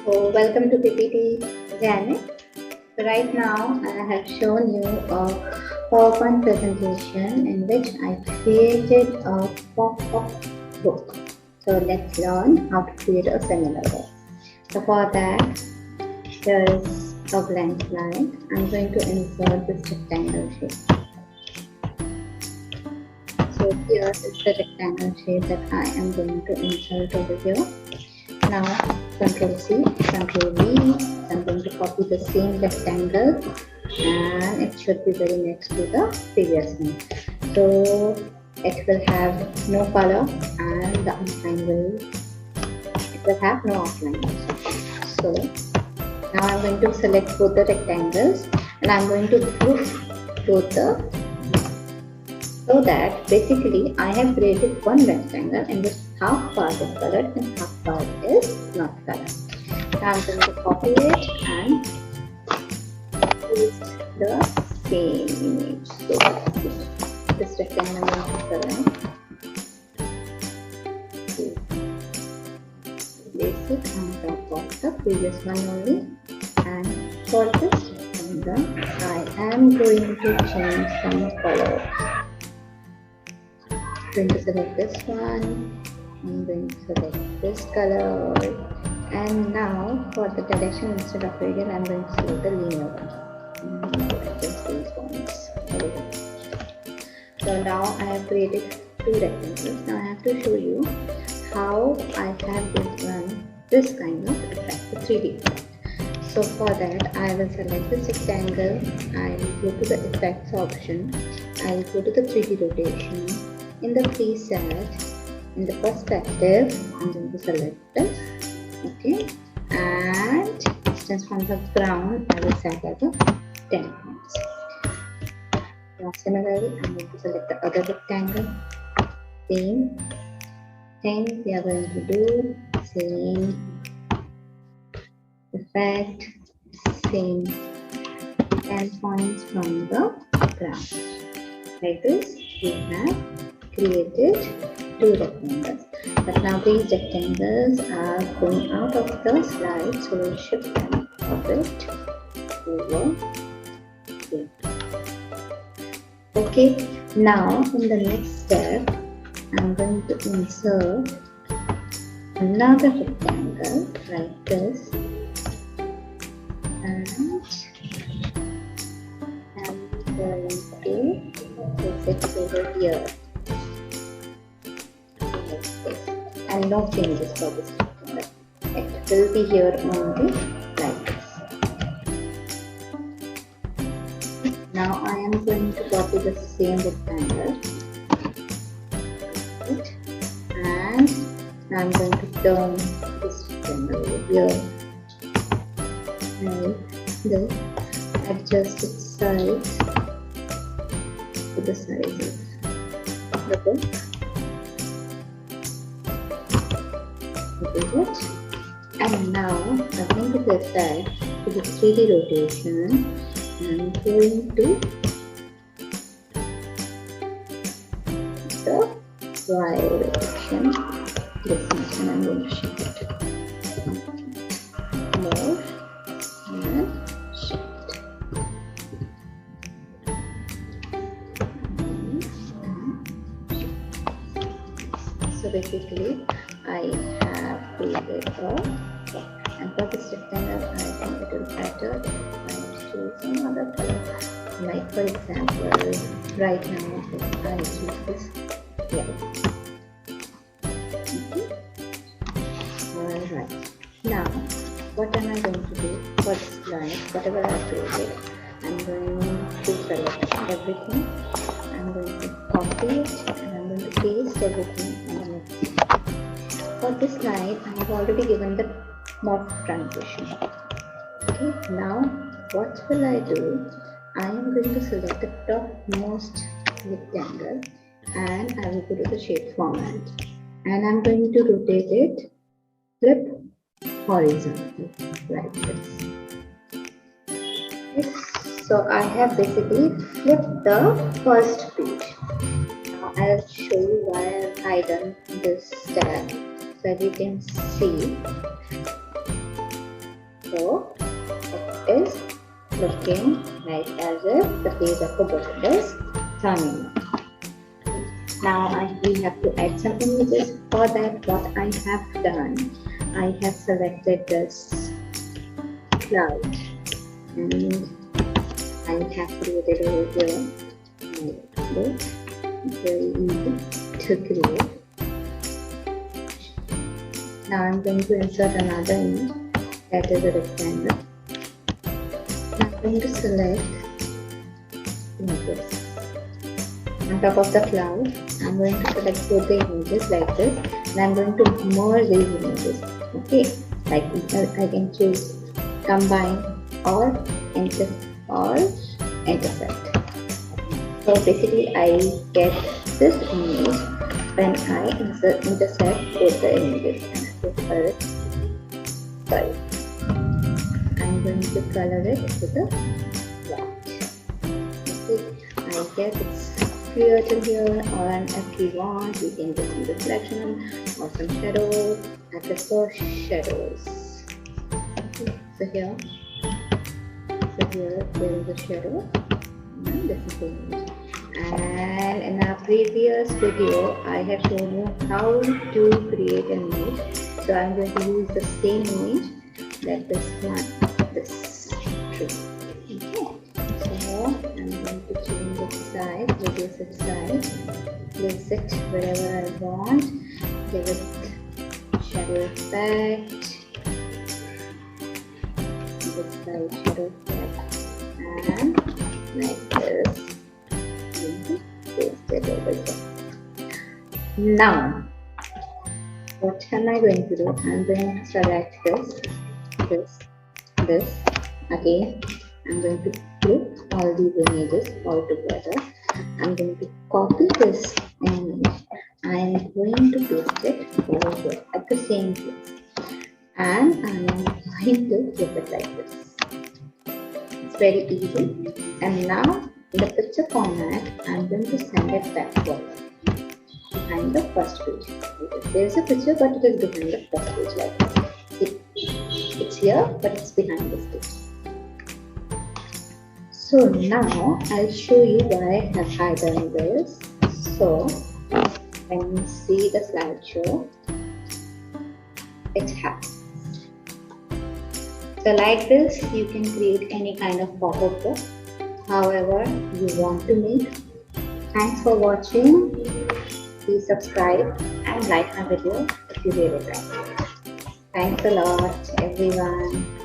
So welcome to PPT Janet. So right now I have shown you a PowerPoint presentation in which I created a pop-up book. So let's learn how to create a similar book. So for that, here is a blank slide. I'm going to insert this rectangle shape. So here is the rectangle shape that I am going to insert over here. Now Ctrl C, Ctrl V, I'm going to copy the same rectangle and it should be very next to the previous one. So it will have no color and the outline will have no outline also. So now I'm going to select both the rectangles and I'm going to group both so that basically I have created one rectangle in which half part is colored and half part is not colored. Now I'm going to copy it and paste the same image. So this rectangle is colored. Place it on top of the previous one only. And for this rectangle, I am going to change some color. I'm going to select this one. I'm going to select this color, and now for the direction instead of radial I'm going to select the linear one. Just these ones. So now I have created two rectangles. Now I have to show you how I have done this kind of effect, the 3D effect. So for that I will select this rectangle, I will go to the effects option, I will go to the 3D rotation. In the preset, in the perspective, I'm going to select this, okay, and distance from the ground I will set as a 10 points. Now similarly, I'm going to select the other rectangle, same thing we are going to do, same effect, same 10 points from the ground. Like this, we have created two rectangles, but now these rectangles are going out of the slide, so we'll shift them a bit over here. Okay, now in the next step I'm going to insert another rectangle like this, and I'm going to place it over here. And no changes for this rectangle. It will be here only like this. Now I am going to copy the same rectangle, and now I'm going to turn this rectangle over here, and then adjust its size to the size of the book. And now I'm going to get back to the 3D rotation. I'm going to the Y direction. This one I'm going to shift it more and shift. So basically I have created a, and for this rectangle I think it will better if I choose some other color. Like for example, right now if I choose this yellow. Okay. Alright. Now what am I going to do for this slide? Whatever I created, I'm going to select everything. I'm going to copy it and I'm going to paste everything on the next. For this slide, I have already given the morph transition. Okay, now what will I do? I am going to select the topmost rectangle and I will go to the shape format. And I'm going to rotate it, flip horizontal like this. Okay, so I have basically flipped the first page. Now I'll show you why I done this step. So as you can see, So it is looking like as if the face of the bird is turning. Now we have to add some images. For that, what I have done, I have selected this cloud and I have created over here. Very easy to create. Now I'm going to insert another image that is a rectangle. I'm going to select images. On top of the cloud, I'm going to select both the images like this, and I'm going to merge these images. Okay, like I can choose combine or intersect. So basically, I get this image when I intersect both the images. Sorry, I'm going to color it with the white. Okay, I guess it's clear till here, and if you want, you can do some reflection or some shadows. I prefer shadows. Okay, so here there is a shadow, and this is the image. And in our previous video, I have shown you how to create an image. So I'm going to use the same image, like this one, this tree. Okay, so I'm going to change the size, reduce its size, place it wherever I want, give it shadow effect, this side shadow effect, and like this. Paste it over here. Now, what am I going to do? I'm going to select this. Again, I'm going to group all these images all together. I'm going to copy this image. I'm going to paste it over here at the same place. And I'm going to flip it like this. It's very easy. And now, in the picture format, I'm going to send it backward behind the first page. There is a picture, but it is behind the first page like this. It's here, but it's behind this page. So now I'll show you why have I done this. So when you see the slideshow, it happens. So like this, you can create any kind of pop-up book, however you want to make. Thanks for watching. Please subscribe and like my video if you really like it. Thanks a lot, everyone.